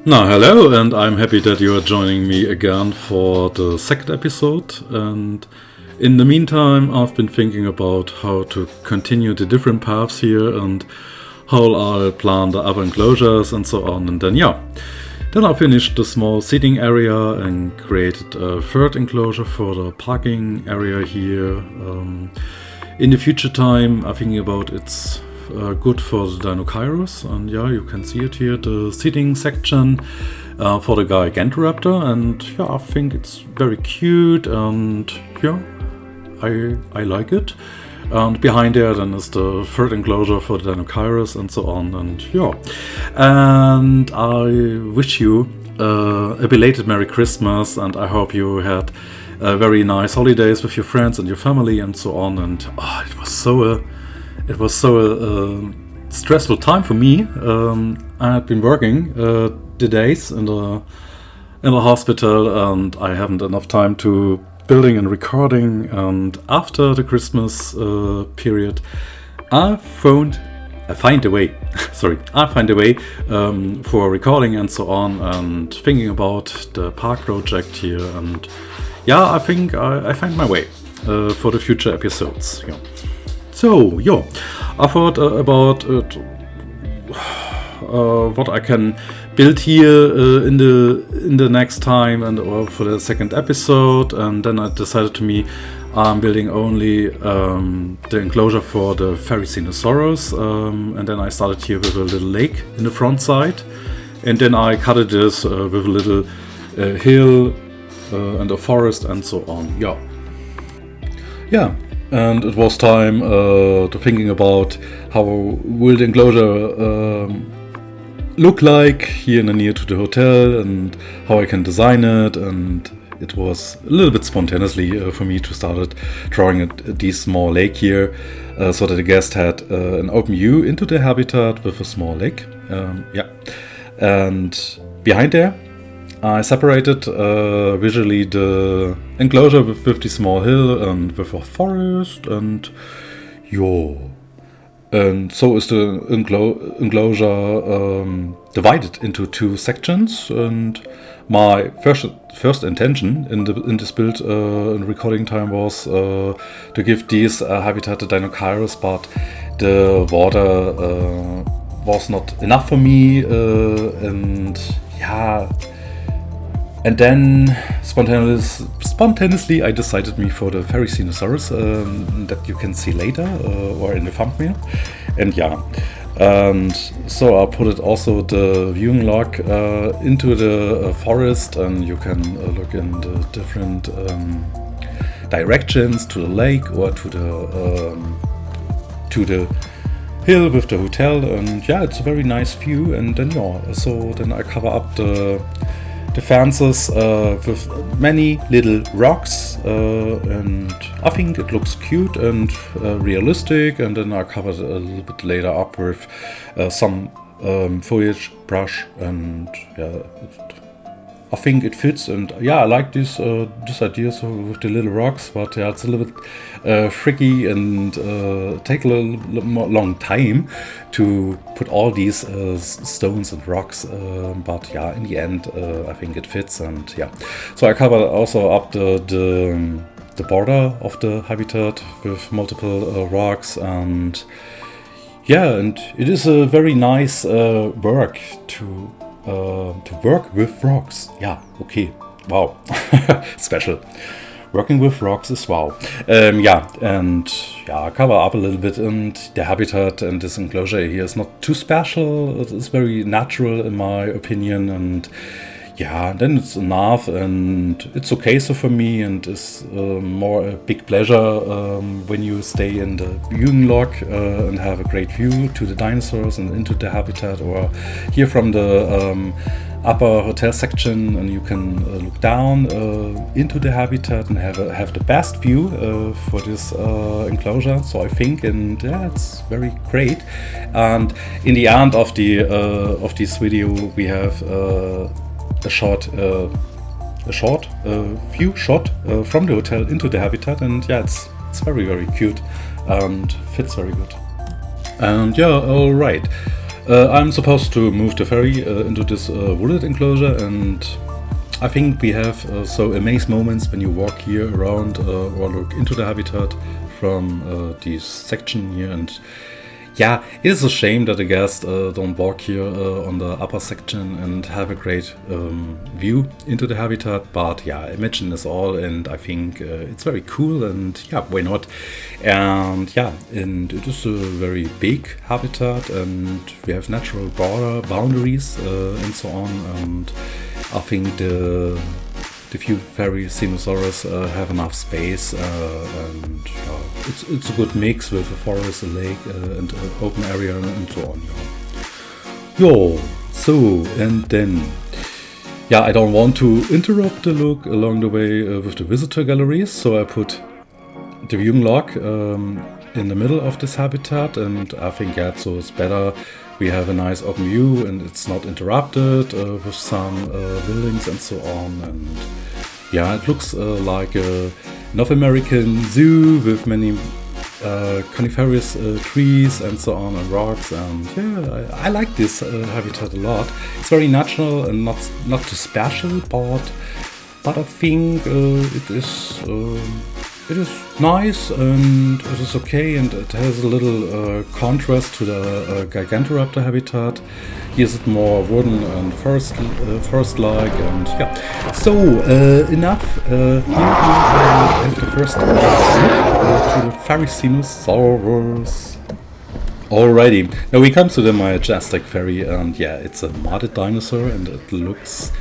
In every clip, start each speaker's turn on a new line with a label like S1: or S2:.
S1: Now, hello, and I'm happy that you are joining me again for the second episode. And in the meantime, I've been thinking about how to continue the different paths here and how I'll plan the other enclosures and so on. And then I finished the small seating area and created a third enclosure for the parking area here. In the future time, I'm thinking about it's good for the Dinosaurus, and you can see it here, the seating section for the gigantic raptor, and I think it's very cute, and I like it. And behind there then is the third enclosure for the Dinosaurus and so on, and I wish you a belated Merry Christmas, and I hope you had very nice holidays with your friends and your family and so on. And it was so a stressful time for me. I had been working the days in the hospital, and I haven't enough time to building and recording. And after the Christmas period, I find a way. I find a way for recording and so on, and thinking about the park project here. And I think I find my way for the future episodes. So, I thought about what I can build here in the next time or for the second episode, and then I decided I'm building only the enclosure for the Therizinosaurus, and then I started here with a little lake in the front side, and then I cut this with a little hill and a forest and so on. And it was time to thinking about how will the enclosure look like here in the near to the hotel, and how I can design it. And it was a little bit spontaneously for me to start drawing this small lake here, so that the guest had an open view into the habitat with a small lake. And behind there, I separated visually the enclosure with the small hill and with a forest, and so is the enclosure divided into two sections. And my first intention in this build in recording time was to give these habitat to Dinosaurus, but the water was not enough for me, and then spontaneously I decided me for the Therizinosaurus that you can see later or in the thumbnail. And so I put it also the viewing log into the forest, and you can look in the different directions to the lake or to the hill with the hotel. And it's a very nice view. And then so then I cover up the fences with many little rocks, and I think it looks cute and realistic. And then I covered a little bit later up with some foliage brush, and I think it fits. And I like this idea with the little rocks, but it's a little bit tricky and take a little more long time to put all these stones and rocks, but in the end I think it fits. And so I covered also up the border of the habitat with multiple rocks, and it is a very nice work to work with rocks. Wow. Special. Working with rocks is wow. I cover up a little bit, and the habitat and this enclosure here is not too special. It is very natural in my opinion, and then it's enough, and it's okay so for me, and it's more a big pleasure when you stay in the viewing log and have a great view to the dinosaurs and into the habitat, or here from the upper hotel section, and you can look down into the habitat and have the best view for this enclosure. So I think, and it's very great. And in the end of this video, we have a short view shot from the hotel into the habitat, and it's very, very cute and fits very good. And all right. I'm supposed to move the ferry into this wooded enclosure, and I think we have so amazing moments when you walk here around or look into the habitat from this section here. And yeah, it is a shame that the guests don't walk here on the upper section and have a great view into the habitat, but yeah, imagine this all, and I think it's very cool, and yeah, why not? And yeah, and it is a very big habitat, and we have natural boundaries and so on, and I think the few Therizinosaurus have enough space, and it's a good mix with a forest, a lake, and an open area, and so on. Yo, so, and then, yeah, I don't want to interrupt the look along the way with the visitor galleries, so I put the viewing log in the middle of this habitat, and I think, yeah, so it's better. We have a nice open view, and it's not interrupted with some buildings and so on. And yeah, it looks like a North American zoo with many coniferous trees and so on, and rocks. And yeah, I like this habitat a lot. It's very natural and not too special, but I think it is nice, and it is okay, and it has a little contrast to the Gigantoraptor habitat. Here is it more wooden and forest-like, and yeah. So enough. Here we have the first look to the Therizinosaurus. Alrighty, now we come to the majestic ferry, and yeah, it's a modded dinosaur, and it looks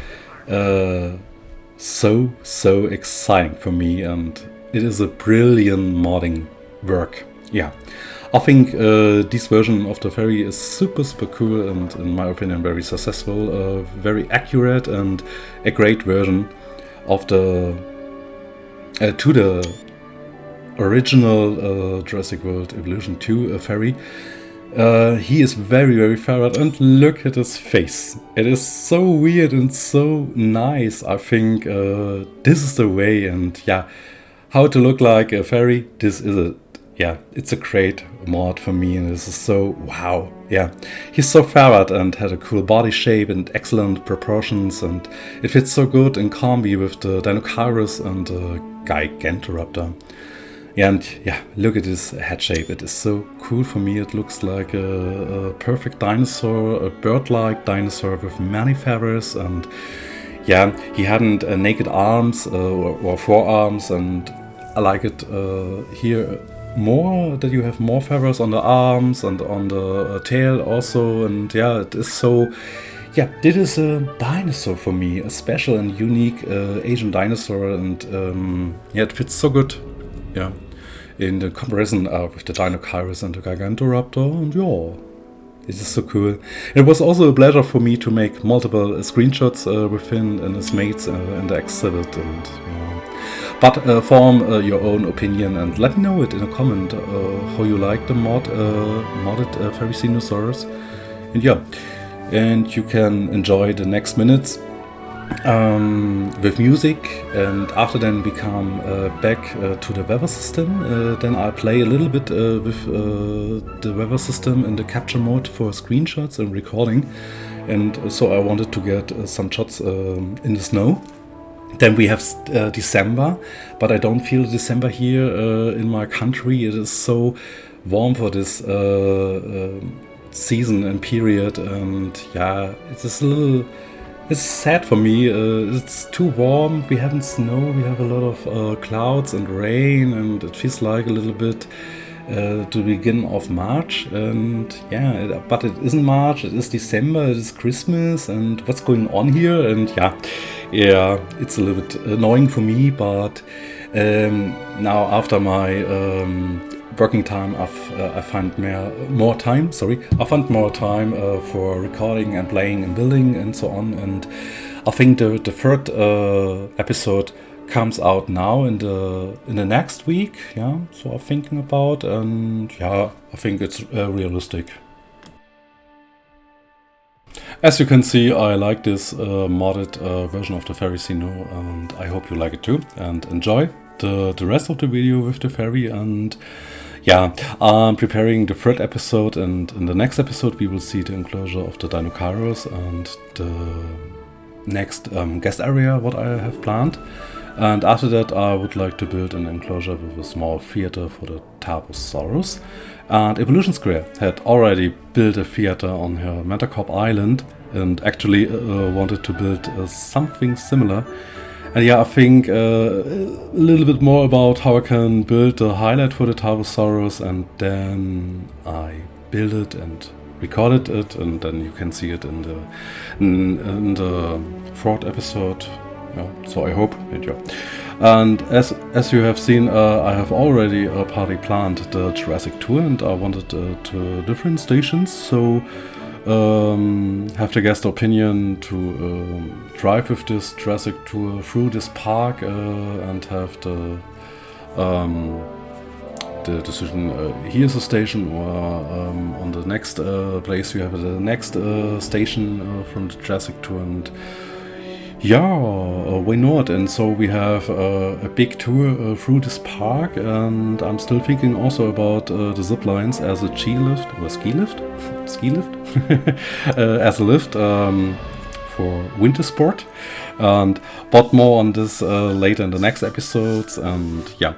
S1: so exciting for me, and it is a brilliant modding work. Yeah, I think this version of the ferry is super cool, and in my opinion very successful, very accurate, and a great version of the to the original Jurassic World Evolution 2 ferry. He is very ferret, and look at his face. It is so weird and so nice. I think this is the way, and yeah, how to look like a fairy, this is it. Yeah, it's a great mod for me, and this is so wow. Yeah, he's so ferret and had a cool body shape and excellent proportions, and it fits so good in combi with the Dinosaurus and the Gigantoraptor. Yeah, and yeah, look at his head shape. It is so cool for me. It looks like a perfect dinosaur, a bird-like dinosaur with many feathers, and yeah, he hadn't naked arms or forearms, and I like it here more that you have more feathers on the arms and on the tail also, and yeah, it is so. Yeah, this is a dinosaur for me, a special and unique Asian dinosaur, and yeah, it fits so good. Yeah, in the comparison with the Dinosaurus and the Gigantoraptor, and yeah, this is so cool. It was also a pleasure for me to make multiple screenshots with him and his mates in the exhibit, and but form your own opinion and let me know it in a comment how you like the modded Therizinosaurus. And yeah, and you can enjoy the next minutes with music, and after then we come back to the weather system. Then I play a little bit with the weather system in the capture mode for screenshots and recording, and so I wanted to get some shots in the snow. Then we have December, but I don't feel December here in my country. It is so warm for this season and period, and yeah, it is a little. It's sad for me. It's too warm. We haven't snow. We have a lot of clouds and rain, and it feels like a little bit to begin of March. And yeah, but it isn't March. It is December. It is Christmas. And what's going on here? And yeah, it's a little bit annoying for me. But now after my working time, I find more time. I find more time for recording and playing and building and so on. And I think the third episode comes out now in the next week. Yeah, so I'm thinking about, and yeah, I think it's realistic. As you can see, I like this modded version of the Therizino, and I hope you like it too and enjoy the rest of the video with the ferry. And Yeah, I'm preparing the third episode, and in the next episode we will see the enclosure of the Dinosaurus and the next guest area what I have planned. And after that I would like to build an enclosure with a small theater for the Tarbosaurus. And Evolution Square had already built a theater on her Metacorp Island and actually wanted to build something similar. And yeah, I think a little bit more about how I can build the highlight for the Tarbosaurus, and then I build it and recorded it, and then you can see it in the fourth episode. Yeah, so I hope it, yeah. And as you have seen, I have already partly planned the Jurassic tour, and I wanted to different stations. So have the guest opinion to drive with this Jurassic tour through this park and have the decision here's a station, or on the next place you have the next station from the Jurassic tour. And yeah, why not? And so we have a big tour through this park, and I'm still thinking also about the zip lines as a ski lift, as a lift for winter sport. But more on this later in the next episodes. And yeah,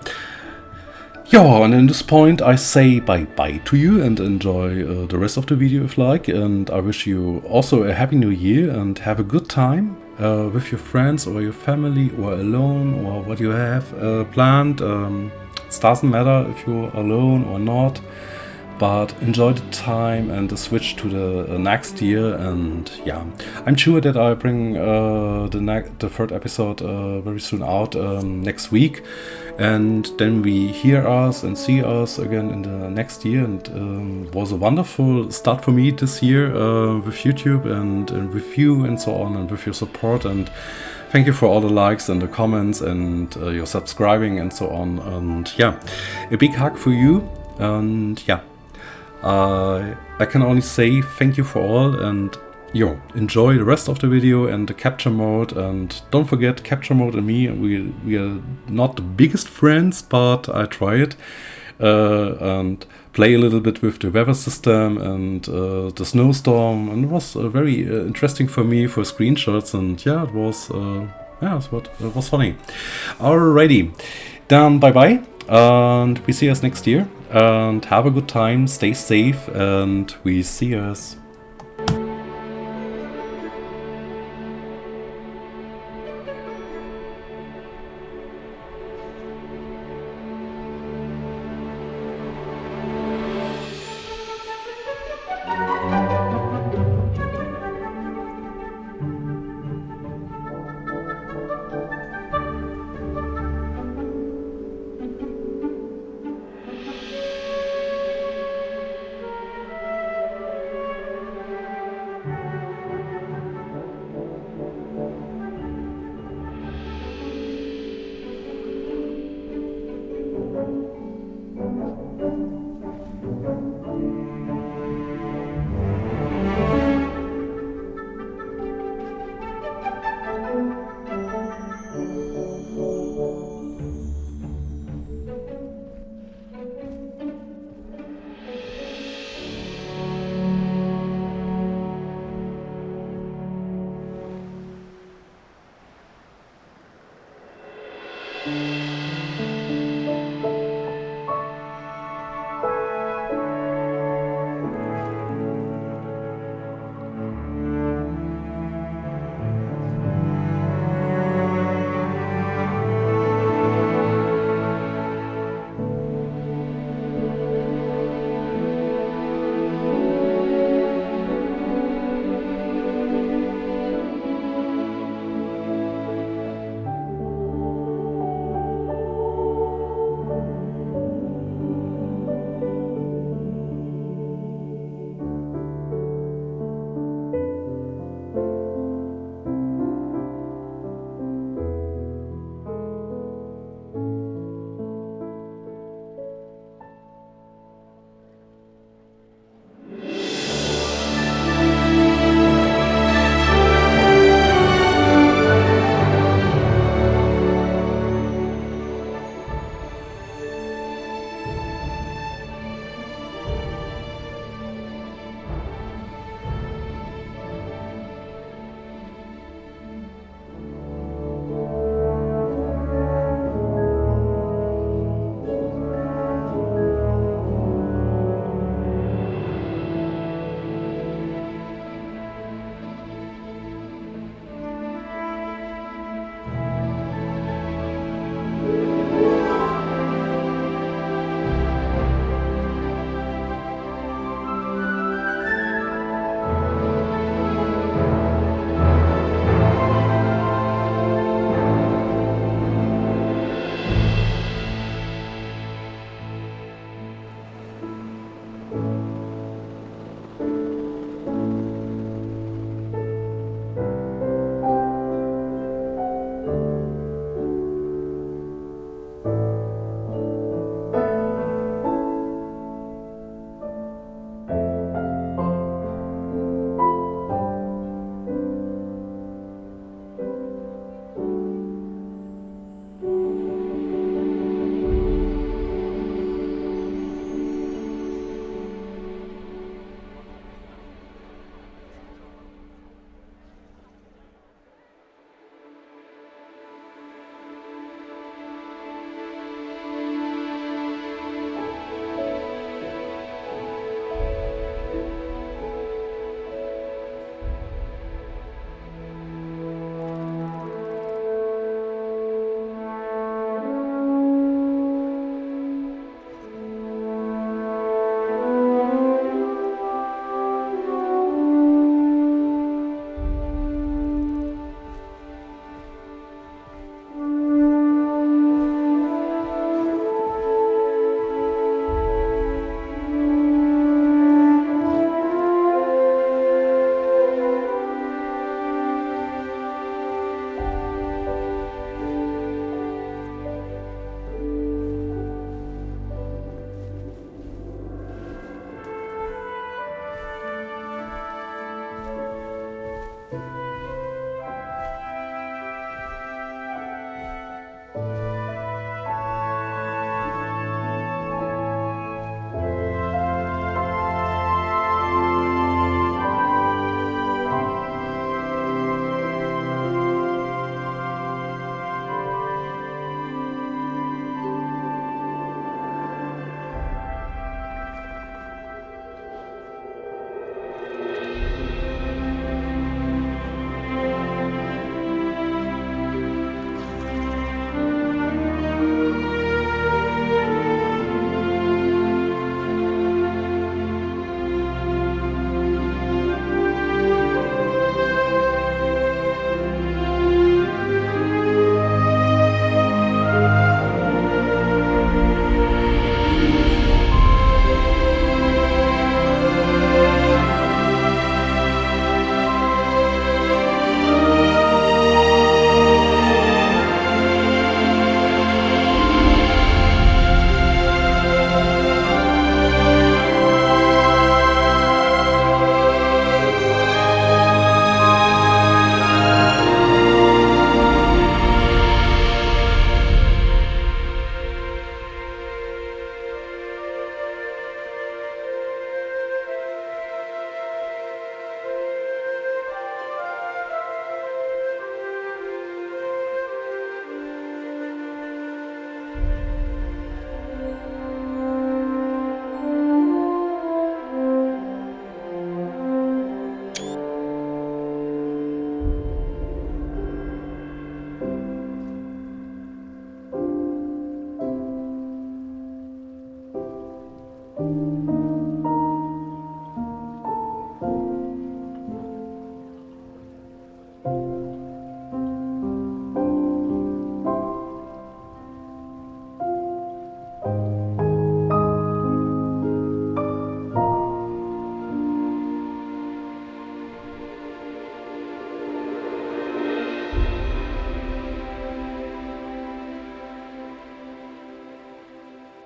S1: and in this point I say bye to you and enjoy the rest of the video if you like. And I wish you also a happy new year and have a good time with your friends or your family, or alone, or what you have planned. It doesn't matter if you're alone or not, but enjoy the time and the switch to the next year. And yeah, I'm sure that I bring the third episode very soon out next week, and then we hear us and see us again in the next year. And it was a wonderful start for me this year with YouTube and with you and so on, and with your support. And thank you for all the likes and the comments and your subscribing and so on. And yeah, a big hug for you. And yeah, I can only say thank you for all, and enjoy the rest of the video and the capture mode. And don't forget, capture mode and me, we are not the biggest friends, but I try it and play a little bit with the weather system and the snowstorm, and it was very interesting for me for screenshots. And yeah, it was funny. Alrighty, then bye bye, and we see us next year. And have a good time, stay safe, and we see us.